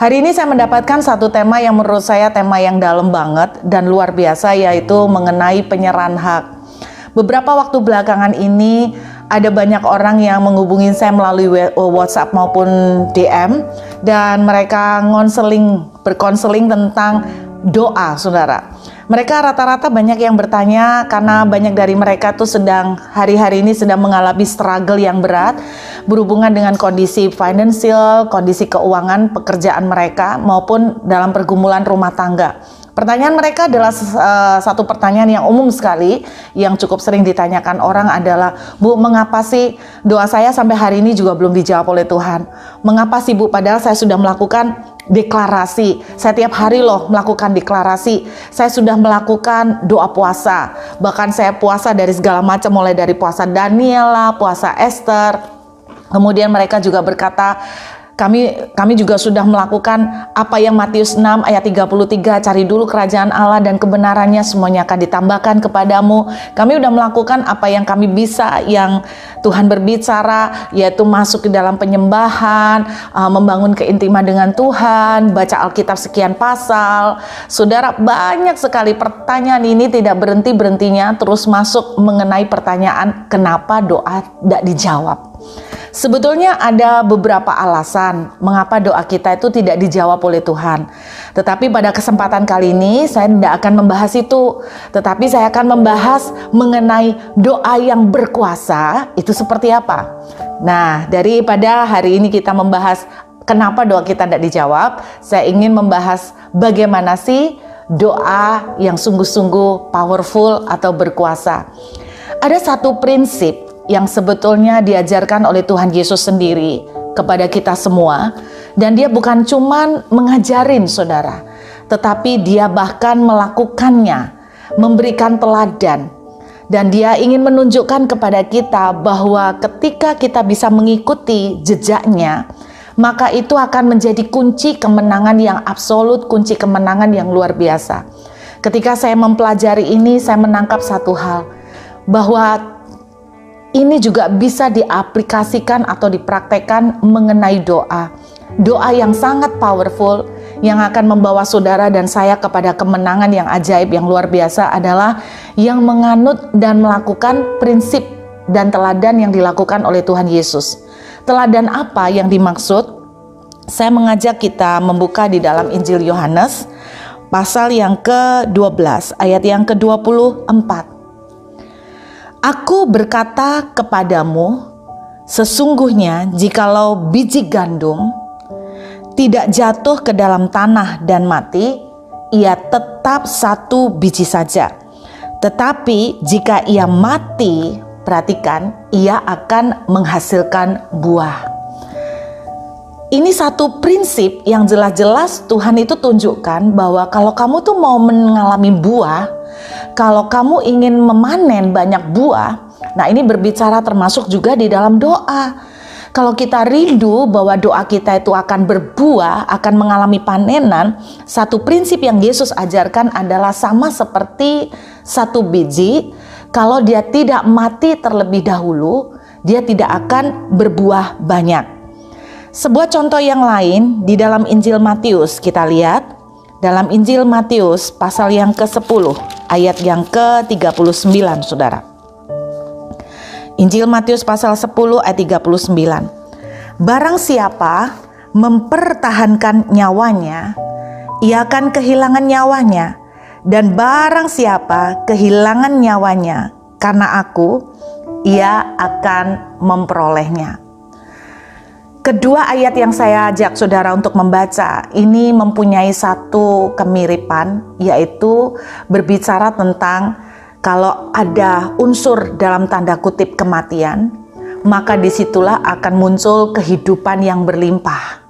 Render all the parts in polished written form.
Hari ini saya mendapatkan satu tema yang menurut saya tema yang dalam banget dan luar biasa, yaitu mengenai penyerahan hak. Beberapa waktu belakangan ini ada banyak orang yang menghubungi saya melalui WhatsApp maupun DM, dan mereka berkonseling tentang doa, saudara. Mereka rata-rata banyak yang bertanya karena banyak dari mereka tuh hari-hari ini sedang mengalami struggle yang berat berhubungan dengan kondisi finansial, kondisi keuangan pekerjaan mereka maupun dalam pergumulan rumah tangga. Pertanyaan mereka adalah satu pertanyaan yang umum sekali, yang cukup sering ditanyakan orang adalah, "Bu, mengapa sih doa saya sampai hari ini juga belum dijawab oleh Tuhan? Mengapa sih, Bu, padahal saya sudah melakukan deklarasi, saya tiap hari loh melakukan deklarasi, saya sudah melakukan doa puasa, bahkan saya puasa dari segala macam, mulai dari puasa Daniel lah, puasa Esther." Kemudian mereka juga berkata, kami juga sudah melakukan apa yang Matius 6 ayat 33, cari dulu kerajaan Allah dan kebenarannya, semuanya akan ditambahkan kepadamu. Kami sudah melakukan apa yang kami bisa, yang Tuhan berbicara, yaitu masuk ke dalam penyembahan, membangun keintiman dengan Tuhan, baca Alkitab sekian pasal. Saudara, banyak sekali pertanyaan ini tidak berhenti-berhentinya, terus masuk mengenai pertanyaan kenapa doa tidak dijawab. Sebetulnya ada beberapa alasan mengapa doa kita itu tidak dijawab oleh Tuhan. Tetapi pada kesempatan kali ini saya tidak akan membahas itu. Tetapi saya akan membahas mengenai doa yang berkuasa itu seperti apa. Nah, daripada hari ini kita membahas kenapa doa kita tidak dijawab, saya ingin membahas bagaimana sih doa yang sungguh-sungguh powerful atau berkuasa. Ada satu prinsip yang sebetulnya diajarkan oleh Tuhan Yesus sendiri kepada kita semua, dan dia bukan cuman mengajarin saudara, tetapi dia bahkan melakukannya, memberikan teladan, dan dia ingin menunjukkan kepada kita bahwa ketika kita bisa mengikuti jejaknya, maka itu akan menjadi kunci kemenangan yang absolut, kunci kemenangan yang luar biasa. Ketika saya mempelajari ini, saya menangkap satu hal, bahwa ini juga bisa diaplikasikan atau dipraktekkan mengenai doa. Doa yang sangat powerful, yang akan membawa saudara dan saya kepada kemenangan yang ajaib, yang luar biasa, adalah yang menganut dan melakukan prinsip dan teladan yang dilakukan oleh Tuhan Yesus. Teladan apa yang dimaksud? Saya mengajak kita membuka di dalam Injil Yohanes, pasal yang ke-12, ayat yang ke-24. Aku berkata kepadamu, sesungguhnya jikalau biji gandum tidak jatuh ke dalam tanah dan mati, ia tetap satu biji saja. Tetapi jika ia mati, perhatikan, ia akan menghasilkan buah. Ini satu prinsip yang jelas-jelas Tuhan itu tunjukkan bahwa kalau kamu tuh mau mengalami buah, kalau kamu ingin memanen banyak buah, nah ini berbicara termasuk juga di dalam doa. Kalau kita rindu bahwa doa kita itu akan berbuah, akan mengalami panenan, satu prinsip yang Yesus ajarkan adalah sama seperti satu biji, kalau dia tidak mati terlebih dahulu, dia tidak akan berbuah banyak. Sebuah contoh yang lain di dalam Injil Matius, kita lihat dalam Injil Matius pasal yang ke-10 ayat yang ke-39, saudara. Injil Matius pasal 10 ayat 39. Barang siapa mempertahankan nyawanya, ia akan kehilangan nyawanya, dan barang siapa kehilangan nyawanya karena aku, ia akan memperolehnya. Kedua ayat yang saya ajak saudara untuk membaca ini mempunyai satu kemiripan, yaitu berbicara tentang kalau ada unsur dalam tanda kutip kematian, maka disitulah akan muncul kehidupan yang berlimpah.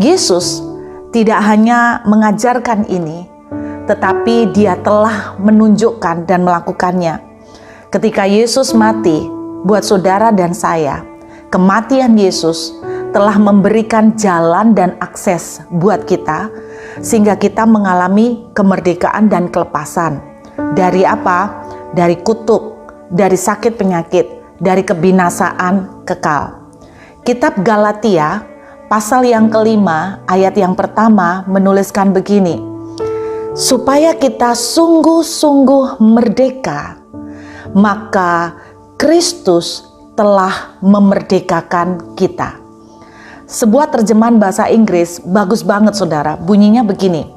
Yesus tidak hanya mengajarkan ini, tetapi dia telah menunjukkan dan melakukannya. Ketika Yesus mati buat saudara dan saya, kematian Yesus telah memberikan jalan dan akses buat kita, sehingga kita mengalami kemerdekaan dan kelepasan. Dari apa? Dari kutuk, dari sakit penyakit, dari kebinasaan kekal. Kitab Galatia pasal yang kelima, ayat yang pertama menuliskan begini, supaya kita sungguh-sungguh merdeka, maka Kristus telah memerdekakan kita. Sebuah terjemahan bahasa Inggris bagus banget saudara, bunyinya begini,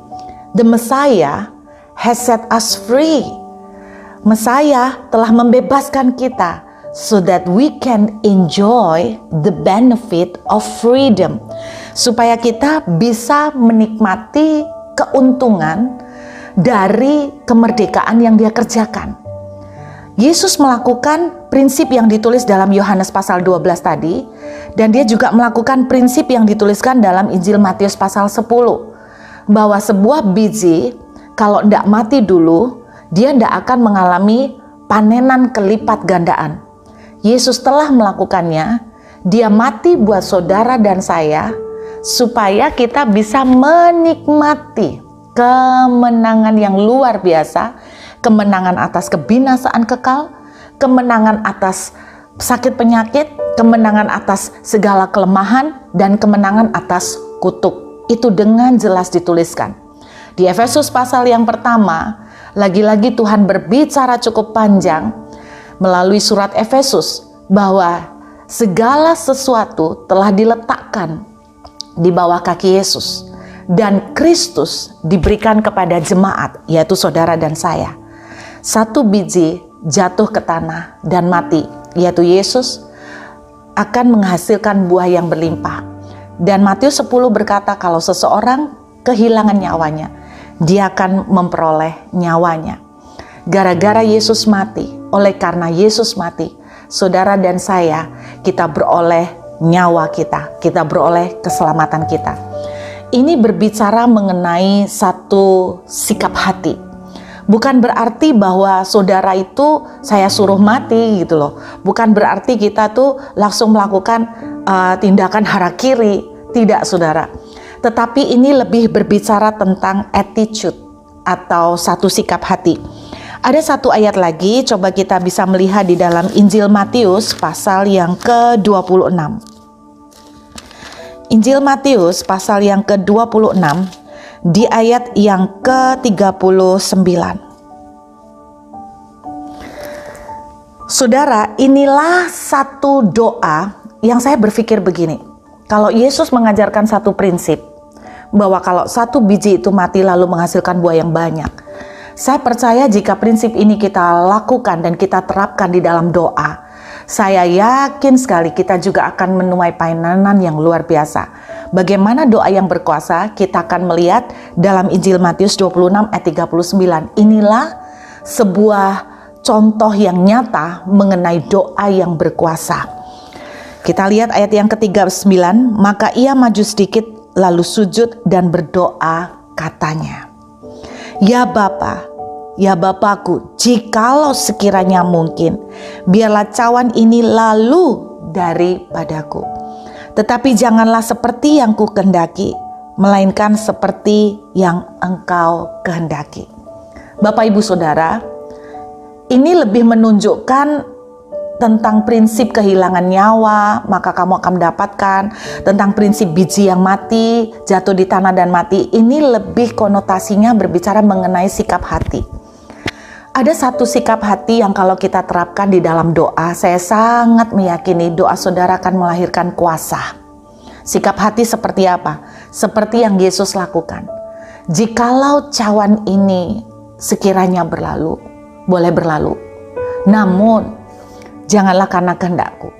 The Messiah has set us free. Messiah telah membebaskan kita so that we can enjoy the benefit of freedom. Supaya kita bisa menikmati keuntungan dari kemerdekaan yang dia kerjakan. Yesus melakukan prinsip yang ditulis dalam Yohanes pasal 12 tadi, dan dia juga melakukan prinsip yang dituliskan dalam Injil Matius pasal 10, bahwa sebuah biji kalau tidak mati dulu, dia tidak akan mengalami panenan kelipat gandaan. Yesus telah melakukannya, dia mati buat saudara dan saya, supaya kita bisa menikmati kemenangan yang luar biasa, kemenangan atas kebinasaan kekal, kemenangan atas sakit penyakit, kemenangan atas segala kelemahan, dan kemenangan atas kutuk. Itu dengan jelas dituliskan. Di Efesus pasal yang pertama, lagi-lagi Tuhan berbicara cukup panjang melalui surat Efesus bahwa segala sesuatu telah diletakkan di bawah kaki Yesus. Dan Kristus diberikan kepada jemaat, yaitu saudara dan saya. Satu biji jatuh ke tanah dan mati, yaitu Yesus, akan menghasilkan buah yang berlimpah. Dan Matius 10 berkata kalau seseorang kehilangan nyawanya, dia akan memperoleh nyawanya. Gara-gara Yesus mati, oleh karena Yesus mati, saudara dan saya, kita beroleh nyawa kita beroleh keselamatan kita. Ini berbicara mengenai satu sikap hati. Bukan berarti bahwa saudara itu saya suruh mati gitu loh. Bukan berarti kita tuh langsung melakukan tindakan harakiri. Tidak saudara. Tetapi ini lebih berbicara tentang attitude atau satu sikap hati. Ada satu ayat lagi, coba kita bisa melihat di dalam Injil Matius pasal yang ke-26. Injil Matius pasal yang ke-26 di ayat yang ke-39. Saudara, inilah satu doa yang saya berpikir begini. Kalau Yesus mengajarkan satu prinsip, bahwa kalau satu biji itu mati lalu menghasilkan buah yang banyak. Saya percaya jika prinsip ini kita lakukan dan kita terapkan di dalam doa, saya yakin sekali kita juga akan menuai panenan yang luar biasa. Bagaimana doa yang berkuasa, kita akan melihat dalam Injil Matius 26 ayat 39. Inilah sebuah contoh yang nyata mengenai doa yang berkuasa. Kita lihat ayat yang ke-39, maka ia maju sedikit lalu sujud dan berdoa katanya, Ya Bapa, ya Bapakku, jikalau sekiranya mungkin, biarlah cawan ini lalu daripadaku. Tetapi janganlah seperti yang ku kehendaki, melainkan seperti yang Engkau kehendaki. Bapak Ibu Saudara, ini lebih menunjukkan tentang prinsip kehilangan nyawa, maka kamu akan mendapatkan, tentang prinsip biji yang mati, jatuh di tanah dan mati. Ini lebih konotasinya berbicara mengenai sikap hati. Ada satu sikap hati yang kalau kita terapkan di dalam doa, saya sangat meyakini doa saudara akan melahirkan kuasa. Sikap hati seperti apa? Seperti yang Yesus lakukan. Jikalau cawan ini sekiranya berlalu, boleh berlalu. Namun, janganlah karena kehendakku.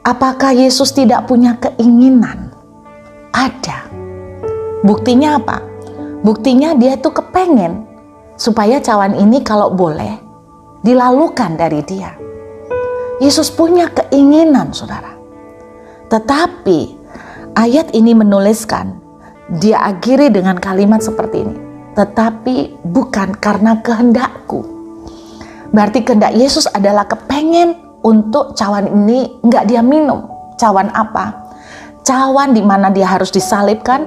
Apakah Yesus tidak punya keinginan? Ada. Buktinya apa? Buktinya dia tuh kepengen supaya cawan ini kalau boleh dilalukan dari dia. Yesus punya keinginan, saudara. Tetapi ayat ini menuliskan, dia akhiri dengan kalimat seperti ini. Tetapi bukan karena kehendakku. Berarti kehendak Yesus adalah kepengen untuk cawan ini nggak dia minum. Cawan apa? Cawan di mana dia harus disalibkan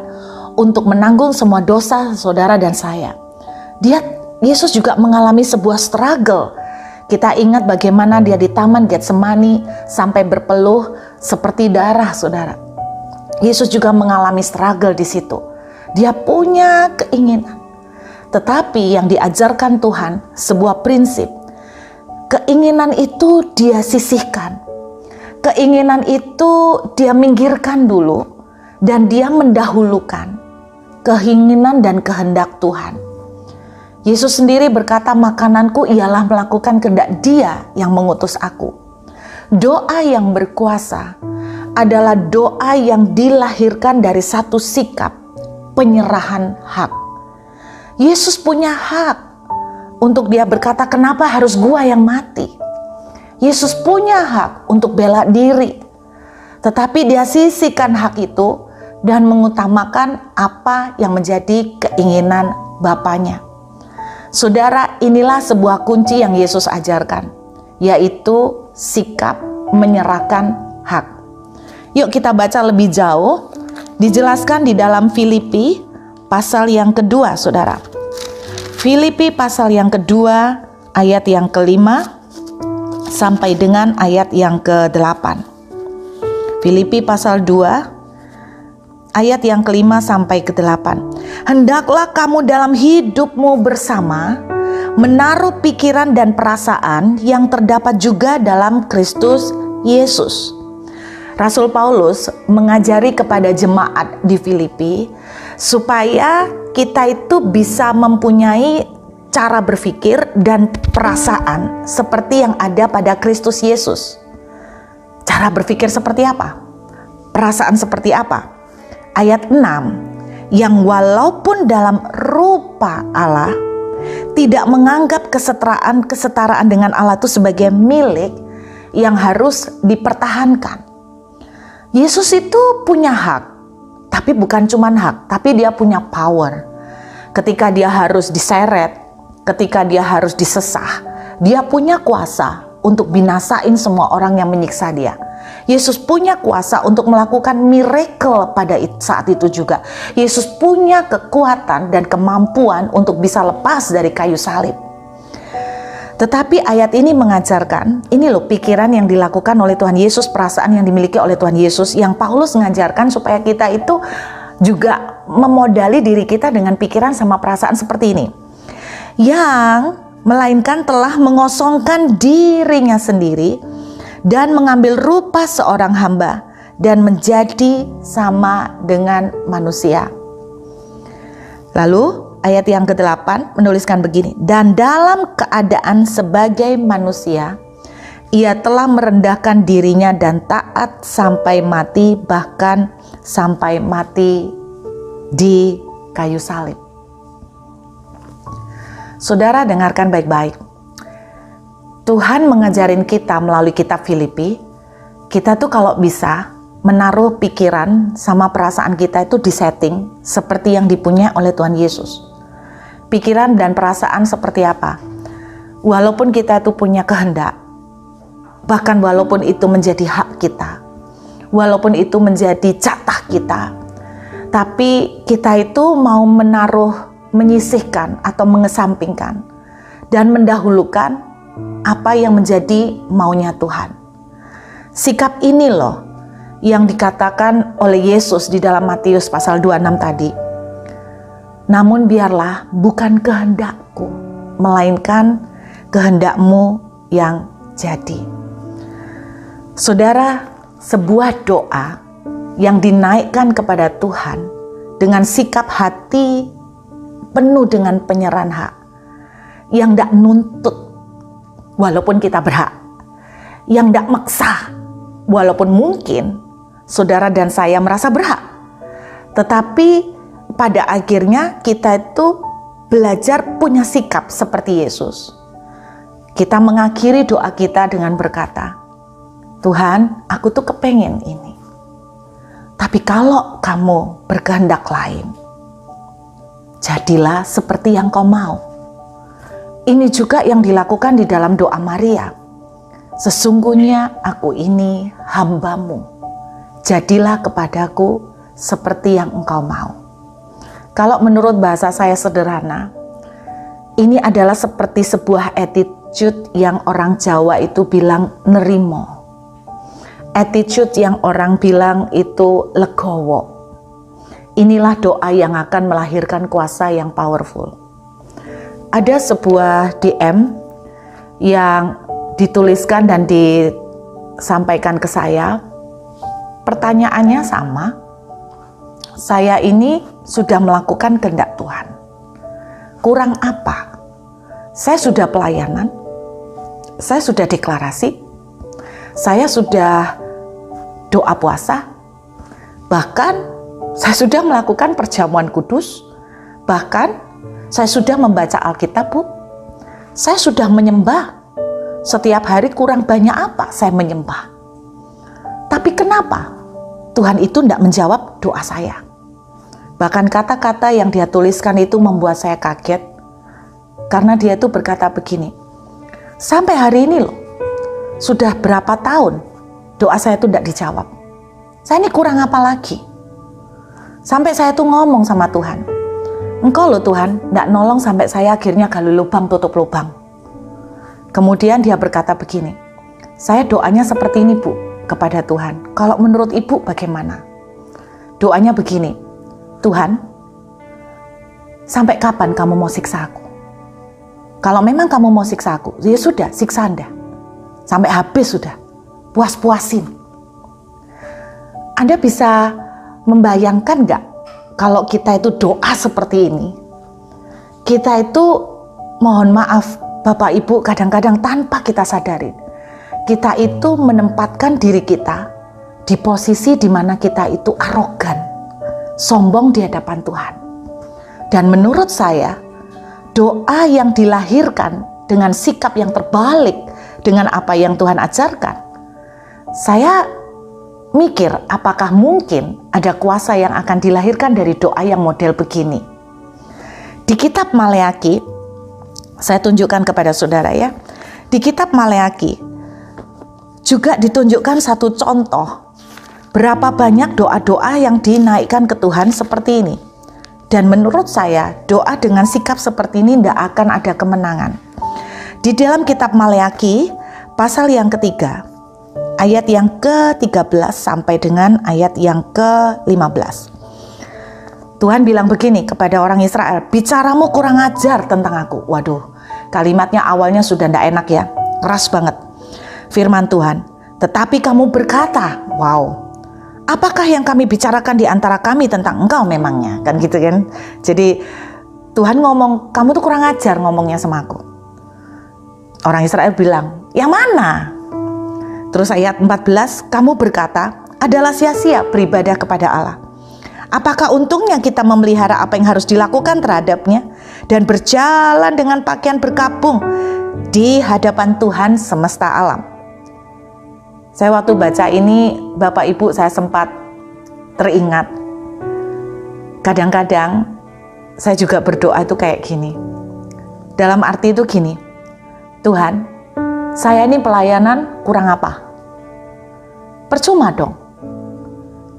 untuk menanggung semua dosa saudara dan saya. Yesus juga mengalami sebuah struggle. Kita ingat bagaimana dia di Taman Getsemani sampai berpeluh seperti darah saudara. Yesus juga mengalami struggle di situ. Dia punya keinginan. Tetapi yang diajarkan Tuhan sebuah prinsip. Keinginan itu dia sisihkan. Keinginan itu dia minggirkan dulu. Dan dia mendahulukan keinginan dan kehendak Tuhan. Yesus sendiri berkata, makananku ialah melakukan kehendak Dia yang mengutus aku. Doa yang berkuasa adalah doa yang dilahirkan dari satu sikap penyerahan hak. Yesus punya hak untuk dia berkata, kenapa harus gua yang mati? Yesus punya hak untuk bela diri. Tetapi dia sisihkan hak itu dan mengutamakan apa yang menjadi keinginan Bapanya. Saudara, inilah sebuah kunci yang Yesus ajarkan, yaitu sikap menyerahkan hak. Yuk kita baca lebih jauh, dijelaskan di dalam Filipi pasal yang kedua, saudara. Filipi pasal yang kedua, ayat yang ke-5 sampai dengan ayat yang ke-8. Filipi pasal 2, ayat yang ke-5 sampai ke-8. Hendaklah kamu dalam hidupmu bersama menaruh pikiran dan perasaan yang terdapat juga dalam Kristus Yesus. Rasul Paulus mengajari kepada jemaat di Filipi supaya kita itu bisa mempunyai cara berpikir dan perasaan seperti yang ada pada Kristus Yesus. Cara berpikir seperti apa? Perasaan seperti apa? Ayat 6, yang walaupun dalam rupa Allah tidak menganggap kesetaraan dengan Allah itu sebagai milik yang harus dipertahankan. Yesus itu punya hak, tapi bukan cuma hak, tapi dia punya power. Ketika dia harus diseret, ketika dia harus disesah, dia punya kuasa untuk binasain semua orang yang menyiksa dia. Yesus punya kuasa untuk melakukan miracle pada saat itu juga. Yesus punya kekuatan dan kemampuan untuk bisa lepas dari kayu salib. Tetapi ayat ini mengajarkan, ini loh pikiran yang dilakukan oleh Tuhan Yesus, perasaan yang dimiliki oleh Tuhan Yesus, yang Paulus mengajarkan supaya kita itu juga memodali diri kita dengan pikiran sama perasaan seperti ini. Yang melainkan telah mengosongkan dirinya sendiri dan mengambil rupa seorang hamba dan menjadi sama dengan manusia. Lalu ayat yang ke-8 menuliskan begini, dan dalam keadaan sebagai manusia, ia telah merendahkan dirinya dan taat sampai mati, bahkan sampai mati di kayu salib. Saudara, dengarkan baik-baik. Tuhan mengajarin kita melalui kitab Filipi, kita tuh kalau bisa menaruh pikiran sama perasaan kita itu disetting seperti yang dipunya oleh Tuhan Yesus. Pikiran dan perasaan seperti apa? Walaupun kita itu punya kehendak, bahkan walaupun itu menjadi hak kita, walaupun itu menjadi jatah kita, tapi kita itu mau menyisihkan atau mengesampingkan dan mendahulukan apa yang menjadi maunya Tuhan. Sikap ini loh yang dikatakan oleh Yesus di dalam Matius pasal 26 tadi. Namun biarlah bukan kehendakku, melainkan kehendakmu yang jadi. Saudara, sebuah doa yang dinaikkan kepada Tuhan dengan sikap hati penuh dengan penyerahan hak, yang tidak nuntut walaupun kita berhak, yang tidak maksa walaupun mungkin saudara dan saya merasa berhak, tetapi pada akhirnya kita itu belajar punya sikap seperti Yesus. Kita mengakhiri doa kita dengan berkata, Tuhan, aku tuh kepengen ini, tapi kalau kamu berkehendak lain, jadilah seperti yang kau mau. Ini juga yang dilakukan di dalam doa Maria. Sesungguhnya aku ini hambamu, jadilah kepadaku seperti yang engkau mau. Kalau menurut bahasa saya sederhana, ini adalah seperti sebuah attitude yang orang Jawa itu bilang nerimo. attitude yang orang bilang itu legowo. Inilah doa yang akan melahirkan kuasa yang powerful. Ada sebuah DM yang dituliskan dan disampaikan ke saya. Pertanyaannya sama. Saya ini sudah melakukan kehendak Tuhan. Kurang apa? Saya sudah pelayanan. Saya sudah deklarasi. Saya sudah doa puasa. Bahkan saya sudah melakukan perjamuan kudus. Bahkan saya sudah membaca Alkitab, Bu. Saya sudah menyembah. Setiap hari kurang banyak apa saya menyembah. Tapi kenapa Tuhan itu tidak menjawab doa saya? Bahkan kata-kata yang dia tuliskan itu membuat saya kaget. Karena dia itu berkata begini, sampai hari ini loh, sudah berapa tahun doa saya itu tidak dijawab. Saya ini kurang apa lagi? Sampai saya itu ngomong sama Tuhan, Engkau loh Tuhan, tidak nolong sampai saya akhirnya gali lubang tutup lubang. Kemudian dia berkata begini, saya doanya seperti ini Bu, kepada Tuhan. Kalau menurut Ibu bagaimana? Doanya begini, Tuhan, sampai kapan kamu mau siksa aku? Kalau memang kamu mau siksa aku, ya sudah, siksa Anda. Sampai habis sudah, puas-puasin. Anda bisa membayangkan nggak kalau kita itu doa seperti ini? Kita itu, mohon maaf Bapak Ibu, kadang-kadang tanpa kita sadari, kita itu menempatkan diri kita di posisi di mana kita itu arogan, sombong di hadapan Tuhan. Dan menurut saya, doa yang dilahirkan dengan sikap yang terbalik dengan apa yang Tuhan ajarkan, saya mikir apakah mungkin ada kuasa yang akan dilahirkan dari doa yang model begini. Di kitab Maleaki, saya tunjukkan kepada saudara ya, di kitab Maleaki juga ditunjukkan satu contoh berapa banyak doa-doa yang dinaikkan ke Tuhan seperti ini. Dan menurut saya, doa dengan sikap seperti ini tidak akan ada kemenangan. Di dalam kitab Maleaki, pasal yang ketiga, ayat yang ke-13 sampai dengan ayat yang ke-15. Tuhan bilang begini kepada orang Israel, bicaramu kurang ajar tentang aku. Waduh, kalimatnya awalnya sudah tidak enak ya, keras banget. Firman Tuhan, tetapi kamu berkata, wow, apakah yang kami bicarakan di antara kami tentang engkau memangnya? Kan gitu kan. Jadi Tuhan ngomong, kamu tuh kurang ajar ngomongnya sama aku. Orang Israel bilang, yang mana? Terus ayat 14, kamu berkata, adalah sia-sia beribadah kepada Allah. Apakah untungnya kita memelihara apa yang harus dilakukan terhadapnya dan berjalan dengan pakaian berkabung di hadapan Tuhan semesta alam? Saya waktu baca ini, Bapak Ibu, saya sempat teringat. Kadang-kadang saya juga berdoa itu kayak gini. Dalam arti itu gini, Tuhan, saya ini pelayanan kurang apa? Percuma dong.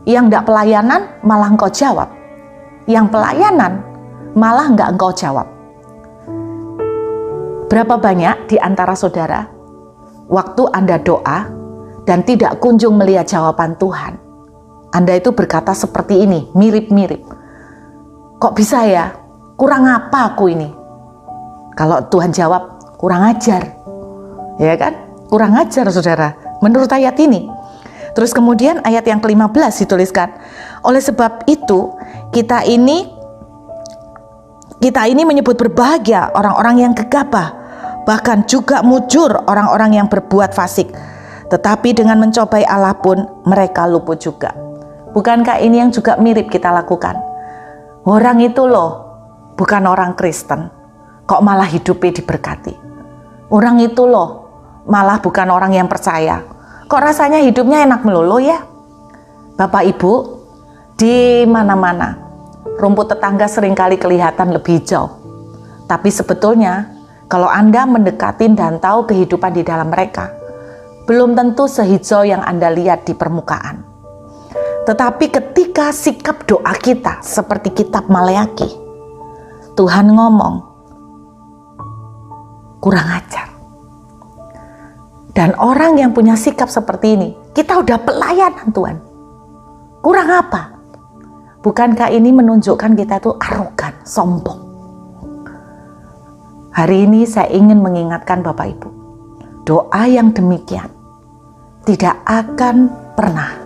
Yang enggak pelayanan malah engkau jawab. Yang pelayanan malah enggak engkau jawab. Berapa banyak di antara saudara, waktu Anda doa, dan tidak kunjung melihat jawaban Tuhan, Anda itu berkata seperti ini, mirip-mirip. Kok bisa ya? Kurang apa aku ini? Kalau Tuhan jawab, kurang ajar. Ya kan? Kurang ajar saudara, menurut ayat ini. Terus kemudian ayat yang ke-15 dituliskan, oleh sebab itu kita ini menyebut berbahagia orang-orang yang gegabah, bahkan juga mujur orang-orang yang berbuat fasik. Tetapi dengan mencobai Allah pun mereka luput juga. Bukankah ini yang juga mirip kita lakukan? Orang itu loh bukan orang Kristen, kok malah hidupnya diberkati. Orang itu loh malah bukan orang yang percaya, kok rasanya hidupnya enak melulu ya. Bapak Ibu, di mana-mana rumput tetangga seringkali kelihatan lebih hijau. Tapi sebetulnya kalau Anda mendekatin dan tahu kehidupan di dalam mereka, belum tentu sehijau yang Anda lihat di permukaan. Tetapi ketika sikap doa kita seperti kitab Maleaki, Tuhan ngomong, kurang ajar. Dan orang yang punya sikap seperti ini, kita udah pelayanan Tuhan. Kurang apa? Bukankah ini menunjukkan kita itu arogan, sombong? Hari ini saya ingin mengingatkan Bapak Ibu, doa yang demikian tidak akan pernah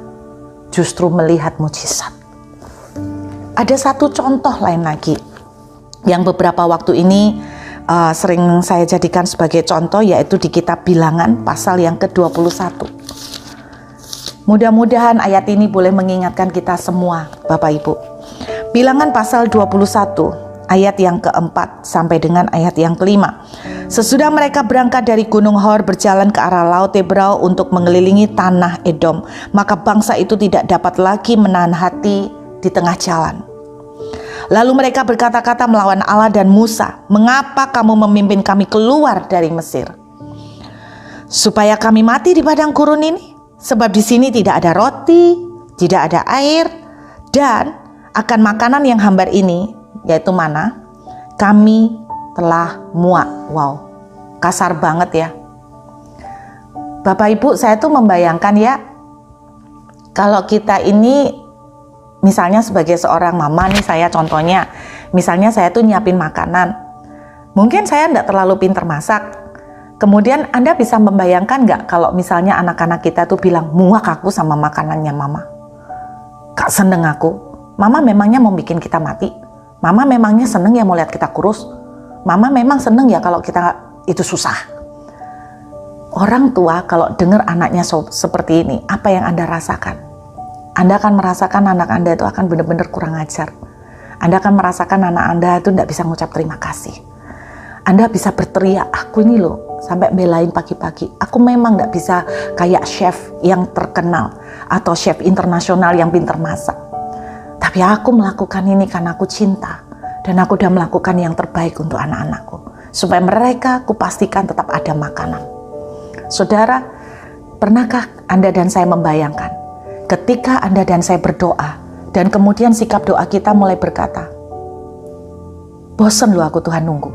justru melihat mujizat. Ada satu contoh lain lagi yang beberapa waktu ini sering saya jadikan sebagai contoh, yaitu di kitab Bilangan pasal yang ke-21. Mudah-mudahan ayat ini boleh mengingatkan kita semua, Bapak Ibu. Bilangan pasal 21 ayat yang keempat sampai dengan ayat yang kelima. Sesudah mereka berangkat dari Gunung Hor berjalan ke arah Laut Tebrau untuk mengelilingi tanah Edom, maka bangsa itu tidak dapat lagi menahan hati di tengah jalan. Lalu mereka berkata-kata melawan Allah dan Musa, "Mengapa kamu memimpin kami keluar dari Mesir? Supaya kami mati di padang gurun ini? Sebab di sini tidak ada roti, tidak ada air, dan akan makanan yang hambar ini, yaitu mana, kami telah muak." Wow, kasar banget ya. Bapak Ibu, saya tuh membayangkan ya, kalau kita ini misalnya sebagai seorang mama nih, saya contohnya, misalnya saya tuh nyiapin makanan. Mungkin saya enggak terlalu pintar masak. Kemudian Anda bisa membayangkan nggak kalau misalnya anak-anak kita tuh bilang, "Muak aku sama makanannya mama. Gak seneng aku. Mama memangnya mau bikin kita mati? Mama memangnya seneng ya mau lihat kita kurus? Mama memang seneng ya kalau kita itu susah." Orang tua kalau dengar anaknya seperti ini, apa yang Anda rasakan? Anda akan merasakan anak Anda itu akan benar-benar kurang ajar. Anda akan merasakan anak Anda itu tidak bisa mengucap terima kasih. Anda bisa berteriak, "Aku ini loh," sampai belain pagi-pagi. "Aku memang tidak bisa kayak chef yang terkenal atau chef internasional yang pintar masak. Tapi aku melakukan ini karena aku cinta. Dan aku sudah melakukan yang terbaik untuk anak-anakku. Supaya mereka kupastikan tetap ada makanan." Saudara, pernahkah Anda dan saya membayangkan ketika Anda dan saya berdoa, dan kemudian sikap doa kita mulai berkata, "Bosen loh aku Tuhan nunggu.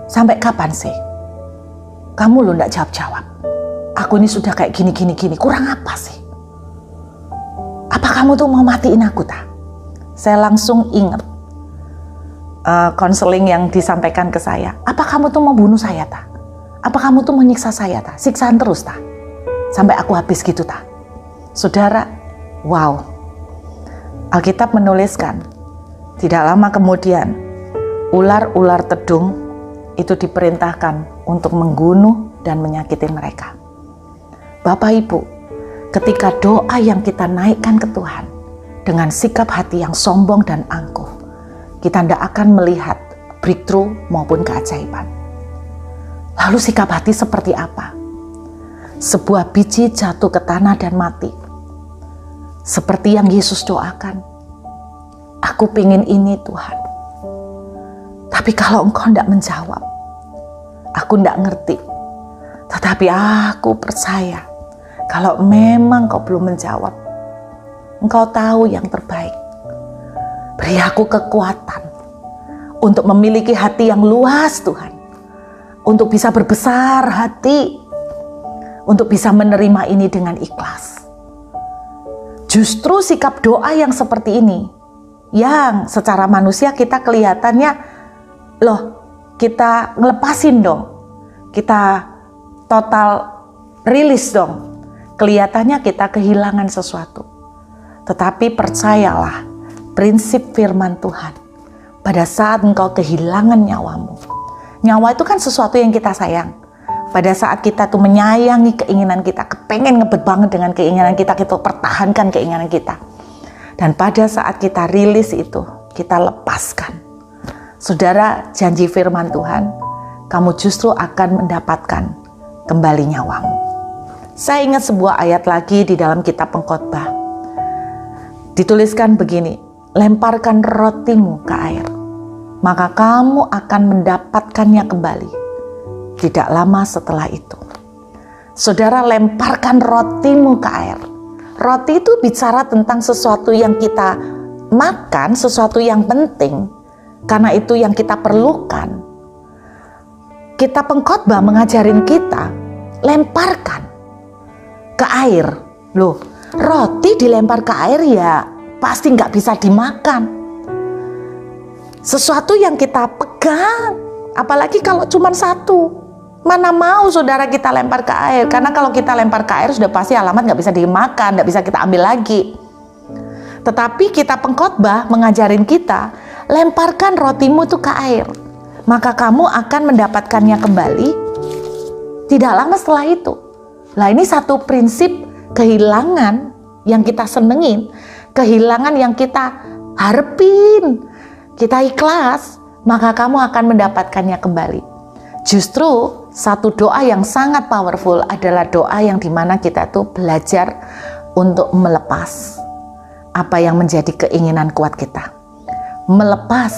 Sampai kapan sih? Kamu loh gak jawab-jawab. Aku ini sudah kayak gini, kurang apa sih? Apa kamu tuh mau matiin aku tak?" Saya langsung ingat konseling yang disampaikan ke saya. "Apa kamu tuh mau bunuh saya tak? Apa kamu tuh mau nyiksa saya tak? Siksaan terus tak? Sampai aku habis gitu tak?" Saudara, wow, Alkitab menuliskan, tidak lama kemudian, ular-ular tedung itu diperintahkan untuk membunuh dan menyakiti mereka. Bapak Ibu, ketika doa yang kita naikkan ke Tuhan, dengan sikap hati yang sombong dan angkuh, kita tidak akan melihat breakthrough maupun keajaiban. Lalu sikap hati seperti apa? Sebuah biji jatuh ke tanah dan mati. Seperti yang Yesus doakan, "Aku pingin ini Tuhan. Tapi kalau Engkau tidak menjawab, aku tidak ngerti. Tetapi aku percaya kalau memang Engkau belum menjawab, Engkau tahu yang terbaik. Beri aku kekuatan untuk memiliki hati yang luas Tuhan. Untuk bisa berbesar hati, untuk bisa menerima ini dengan ikhlas." Justru sikap doa yang seperti ini, yang secara manusia kita kelihatannya, loh kita ngelepasin dong, kita total rilis dong, kelihatannya kita kehilangan sesuatu. Tetapi percayalah, prinsip firman Tuhan, pada saat engkau kehilangan nyawamu, nyawa itu kan sesuatu yang kita sayang. Pada saat kita tuh menyayangi keinginan kita, kepengen ngebet banget dengan keinginan kita pertahankan keinginan kita. Dan pada saat kita rilis itu, kita lepaskan. Saudara, janji firman Tuhan, kamu justru akan mendapatkan kembali nyawamu. Saya ingat sebuah ayat lagi di dalam kitab Pengkhotbah. Dituliskan begini, "Lemparkan rotimu ke air, maka kamu akan mendapatkannya kembali. Tidak lama setelah itu." Saudara, lemparkan rotimu ke air. Roti itu bicara tentang sesuatu yang kita makan, sesuatu yang penting, karena itu yang kita perlukan. Kita Pengkhotbah mengajarin kita, lemparkan ke air. Loh, roti dilempar ke air ya pasti nggak bisa dimakan. Sesuatu yang kita pegang, apalagi kalau cuma satu, mana mau saudara kita lempar ke air. Karena kalau kita lempar ke air sudah pasti alamat nggak bisa dimakan, nggak bisa kita ambil lagi. Tetapi kita pengkhotbah mengajarin kita, lemparkan rotimu itu ke air, maka kamu akan mendapatkannya kembali tidak lama setelah itu. Nah, ini satu prinsip kehilangan yang kita senengin, kehilangan yang kita harapin, kita ikhlas, maka kamu akan mendapatkannya kembali. Justru satu doa yang sangat powerful adalah doa yang dimana kita tuh belajar untuk melepas apa yang menjadi keinginan kuat kita, melepas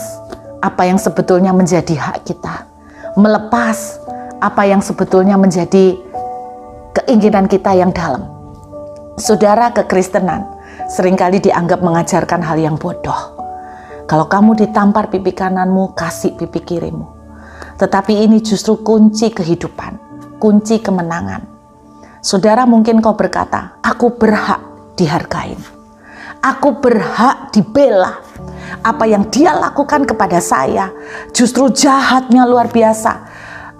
apa yang sebetulnya menjadi hak kita, melepas apa yang sebetulnya menjadi keinginan kita yang dalam. Saudara, kekristenan seringkali dianggap mengajarkan hal yang bodoh. Kalau kamu ditampar pipi kananmu, kasih pipi kirimu. Tetapi ini justru kunci kehidupan, kunci kemenangan. Saudara, mungkin kau berkata, aku berhak dihargain, aku berhak dibela. Apa yang dia lakukan kepada saya justru jahatnya luar biasa.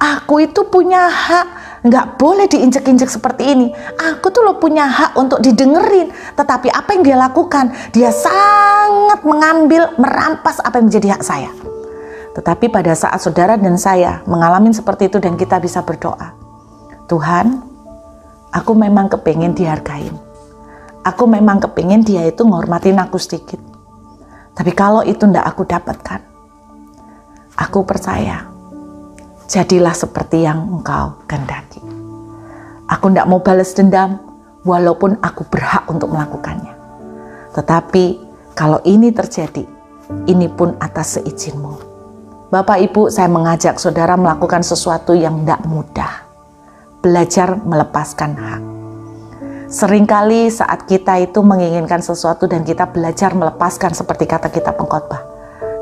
Aku itu punya hak, nggak boleh diinjek-injek seperti ini. Aku tuh punya hak untuk didengerin. Tetapi apa yang dia lakukan, dia sangat mengambil, merampas apa yang menjadi hak saya. Tetapi pada saat saudara dan saya mengalami seperti itu dan kita bisa berdoa, Tuhan, aku memang kepingin dihargain. Aku memang kepingin dia itu ngormatin aku sedikit. Tapi kalau itu ndak aku dapatkan, aku percaya, jadilah seperti yang engkau kehendaki. Aku ndak mau balas dendam, walaupun aku berhak untuk melakukannya. Tetapi kalau ini terjadi, ini pun atas seizin-Mu. Bapak Ibu, saya mengajak saudara melakukan sesuatu yang ndak mudah. Belajar melepaskan hak. Seringkali saat kita itu menginginkan sesuatu dan kita belajar melepaskan seperti kata kita pengkhotbah,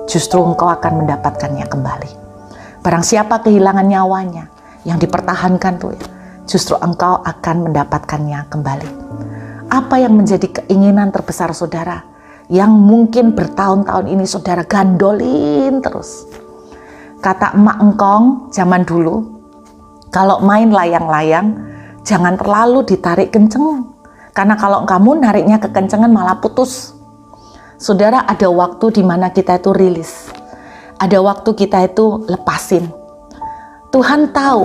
justru engkau akan mendapatkannya kembali. Barang siapa kehilangan nyawanya, yang dipertahankan tuh, justru engkau akan mendapatkannya kembali. Apa yang menjadi keinginan terbesar saudara, yang mungkin bertahun-tahun ini saudara gandolin terus? Kata emak engkong zaman dulu, kalau main layang-layang, jangan terlalu ditarik kenceng, karena kalau kamu nariknya kekencengan malah putus. Saudara, ada waktu di mana kita itu rilis, ada waktu kita itu lepasin. Tuhan tahu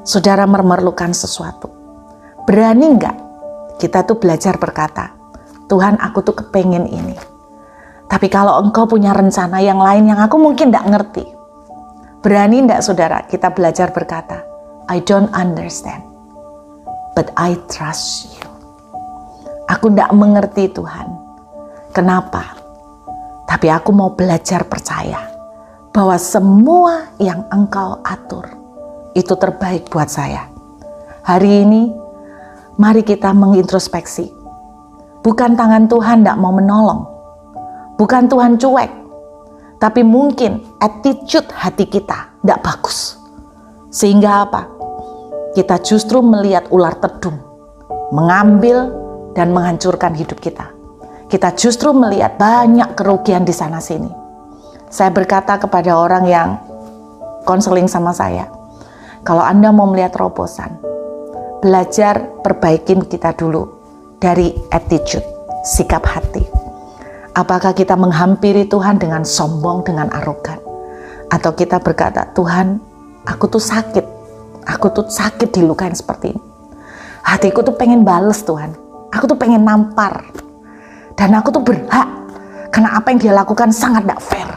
saudara memerlukan sesuatu. Berani enggak kita tuh belajar berkata, Tuhan, aku tuh kepengen ini. Tapi kalau engkau punya rencana yang lain yang aku mungkin enggak ngerti. Berani enggak saudara kita belajar berkata, I don't understand, but I trust you. Aku enggak mengerti Tuhan. Kenapa? Tapi aku mau belajar percaya bahwa semua yang engkau atur itu terbaik buat saya. Hari ini, mari kita mengintrospeksi. Bukan tangan Tuhan enggak mau menolong. Bukan Tuhan cuek. Tapi mungkin attitude hati kita enggak bagus. Sehingga apa? Kita justru melihat ular tedung mengambil dan menghancurkan hidup kita. Kita justru melihat banyak kerugian di sana sini. Saya berkata kepada orang yang konseling sama saya, kalau Anda mau melihat terobosan, belajar perbaikin kita dulu dari attitude, sikap hati. Apakah kita menghampiri Tuhan dengan sombong, dengan arogan? Atau kita berkata, Tuhan, aku tuh sakit dilukain seperti ini. Hatiku tuh pengen bales Tuhan, aku tuh pengen nampar. Dan aku tuh berhak, karena apa yang dia lakukan sangat tidak fair.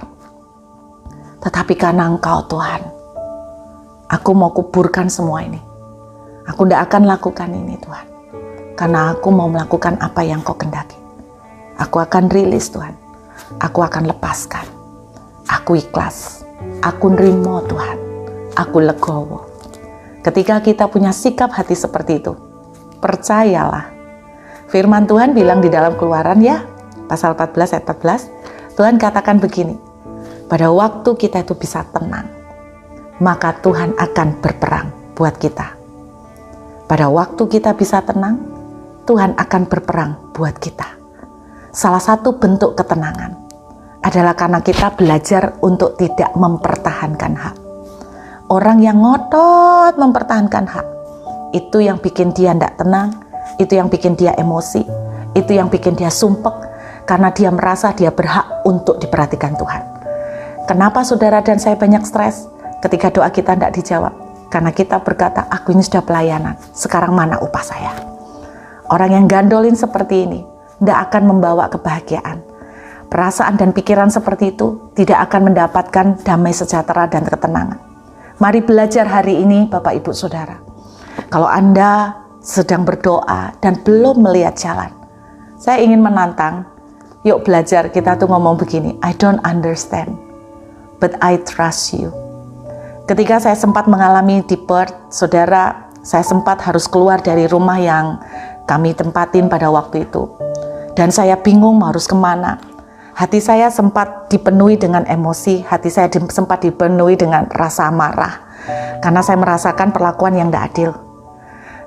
Tetapi karena Engkau Tuhan, aku mau kuburkan semua ini. Aku tidak akan lakukan ini Tuhan, karena aku mau melakukan apa yang Kau kehendaki. Aku akan rilis Tuhan, aku akan lepaskan. Aku ikhlas, aku nerimo Tuhan, aku legowo. Ketika kita punya sikap hati seperti itu, percayalah, firman Tuhan bilang di dalam Keluaran ya, pasal 14 ayat 14, Tuhan katakan begini, pada waktu kita itu bisa tenang, maka Tuhan akan berperang buat kita. pada waktu kita bisa tenang, Tuhan akan berperang buat kita. Salah satu bentuk ketenangan adalah karena kita belajar untuk tidak mempertahankan hak. Orang yang ngotot mempertahankan hak, itu yang bikin dia tidak tenang, itu yang bikin dia emosi, itu yang bikin dia sumpek, karena dia merasa dia berhak untuk diperhatikan Tuhan. Kenapa saudara dan saya banyak stres ketika doa kita tidak dijawab? Karena kita berkata, aku ini sudah pelayanan, sekarang mana upah saya? Orang yang gandolin seperti ini tidak akan membawa kebahagiaan. Perasaan dan pikiran seperti itu tidak akan mendapatkan damai sejahtera dan ketenangan. Mari belajar hari ini Bapak Ibu Saudara. Kalau Anda sedang berdoa dan belum melihat jalan, saya ingin menantang, yuk belajar kita tuh ngomong begini, I don't understand, but I trust you. Ketika saya sempat mengalami di Perth, saudara, saya sempat harus keluar dari rumah yang kami tempatin pada waktu itu. Dan saya bingung harus kemana. Hati saya sempat dipenuhi dengan emosi, hati saya sempat dipenuhi dengan rasa marah. Karena saya merasakan perlakuan yang tidak adil.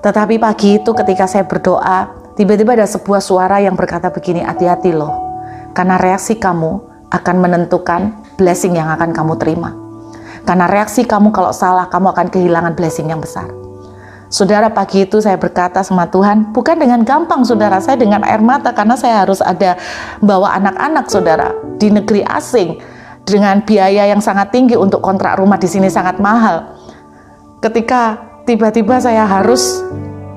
Tetapi pagi itu ketika saya berdoa, tiba-tiba ada sebuah suara yang berkata begini, hati-hati loh. Karena reaksi kamu akan menentukan blessing yang akan kamu terima. Karena reaksi kamu kalau salah, kamu akan kehilangan blessing yang besar. Saudara, pagi itu saya berkata sama Tuhan, bukan dengan gampang saudara, saya dengan air mata karena saya harus ada bawa anak-anak saudara di negeri asing dengan biaya yang sangat tinggi untuk kontrak rumah di sini sangat mahal. Ketika tiba-tiba saya harus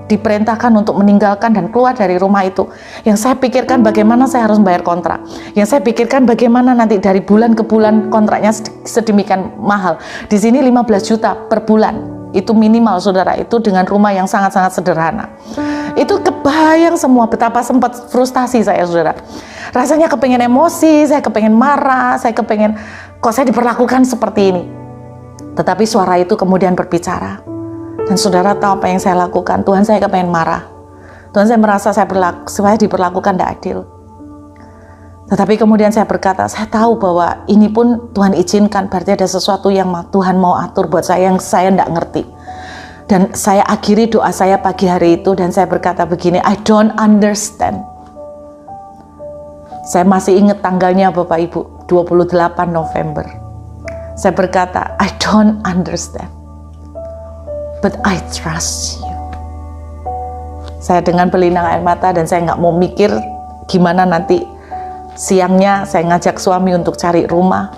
diperintahkan untuk meninggalkan dan keluar dari rumah itu, yang saya pikirkan bagaimana saya harus bayar kontrak, yang saya pikirkan bagaimana nanti dari bulan ke bulan kontraknya sedemikian mahal. Di sini 15 juta per bulan, itu minimal saudara, itu dengan rumah yang sangat-sangat sederhana. Itu kebayang semua betapa sempat frustasi saya saudara. Rasanya kepengen emosi, saya kepengen marah, saya kepengen kok saya diperlakukan seperti ini. Tetapi suara itu kemudian berbicara. Dan saudara tahu apa yang saya lakukan? Tuhan, saya kepengen marah. Tuhan, saya merasa saya diperlakukan tidak adil. Tetapi kemudian saya berkata, saya tahu bahwa ini pun Tuhan izinkan, berarti ada sesuatu yang Tuhan mau atur buat saya yang saya tidak ngerti. Dan saya akhiri doa saya pagi hari itu dan saya berkata begini, I don't understand. Saya masih ingat tanggalnya Bapak Ibu, 28 November. Saya berkata, I don't understand, but I trust you. Saya dengan berlinang air mata dan saya nggak mau mikir gimana nanti siangnya saya ngajak suami untuk cari rumah.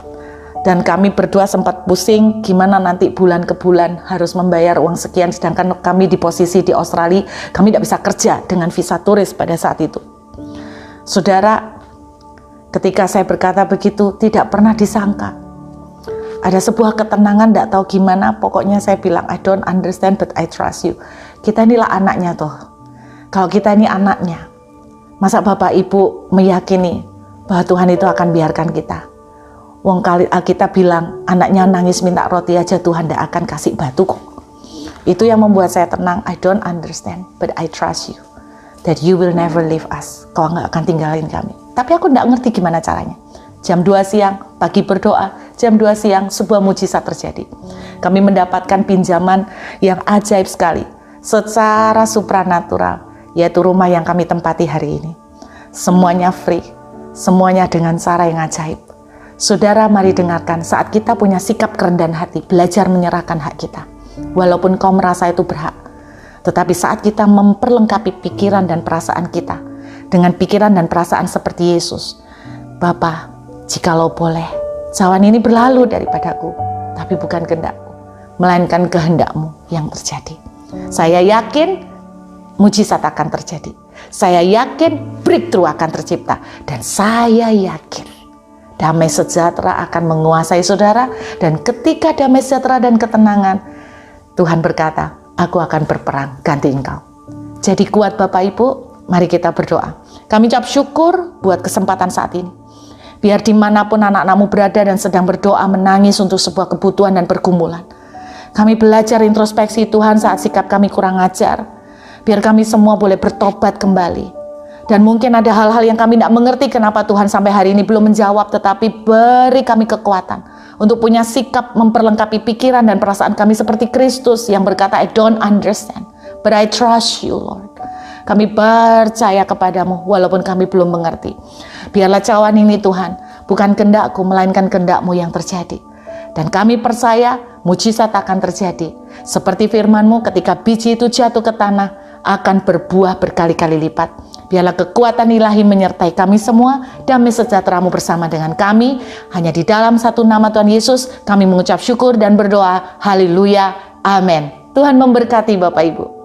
Dan kami berdua sempat pusing gimana nanti bulan ke bulan harus membayar uang sekian. Sedangkan kami di posisi di Australia, kami tidak bisa kerja dengan visa turis pada saat itu. Saudara, ketika saya berkata begitu tidak pernah disangka. Ada sebuah ketenangan, tidak tahu gimana, pokoknya saya bilang, I don't understand but I trust you. Kita inilah anaknya toh. Kalau kita ini anaknya, masa Bapak Ibu meyakini bahwa Tuhan itu akan biarkan kita? Wong kali Alkitab bilang, anaknya nangis minta roti aja Tuhan tidak akan kasih batu kok. Itu yang membuat saya tenang, I don't understand but I trust you. That you will never leave us. Kau nggak akan tinggalin kami. Tapi aku tidak ngerti gimana caranya. Jam 2 siang, pagi berdoa, jam 2 siang, sebuah mujizat terjadi. Kami mendapatkan pinjaman yang ajaib sekali, secara supranatural, yaitu rumah yang kami tempati hari ini. Semuanya free, semuanya dengan cara yang ajaib. Saudara, mari dengarkan, saat kita punya sikap kerendahan hati, belajar menyerahkan hak kita. Walaupun kau merasa itu berhak, tetapi saat kita memperlengkapi pikiran dan perasaan kita, dengan pikiran dan perasaan seperti Yesus, Bapa, jikalau boleh, cawan ini berlalu daripadaku, tapi bukan kehendakku, melainkan kehendak-Mu yang terjadi. Saya yakin mujizat akan terjadi. Saya yakin breakthrough akan tercipta. Dan saya yakin damai sejahtera akan menguasai saudara. Dan ketika damai sejahtera dan ketenangan, Tuhan berkata, aku akan berperang ganti engkau. Jadi kuat Bapak Ibu, mari kita berdoa. Kami ucap syukur buat kesempatan saat ini. Biar dimanapun anak-anakmu berada dan sedang berdoa menangis untuk sebuah kebutuhan dan pergumulan. Kami belajar introspeksi Tuhan saat sikap kami kurang ajar. Biar kami semua boleh bertobat kembali. Dan mungkin ada hal-hal yang kami tidak mengerti kenapa Tuhan sampai hari ini belum menjawab. Tetapi beri kami kekuatan untuk punya sikap memperlengkapi pikiran dan perasaan kami seperti Kristus yang berkata, I don't understand, But I trust you, Lord. Kami percaya kepadamu walaupun kami belum mengerti. Biarlah cawan ini Tuhan, bukan kehendakku melainkan kehendak-Mu yang terjadi. Dan kami percaya mujizat akan terjadi. Seperti firman-Mu, ketika biji itu jatuh ke tanah, akan berbuah berkali-kali lipat. Biarlah kekuatan ilahi menyertai kami semua, damai sejahtera-Mu bersama dengan kami. Hanya di dalam satu nama Tuhan Yesus, kami mengucap syukur dan berdoa. Haleluya. Amin. Tuhan memberkati Bapak Ibu.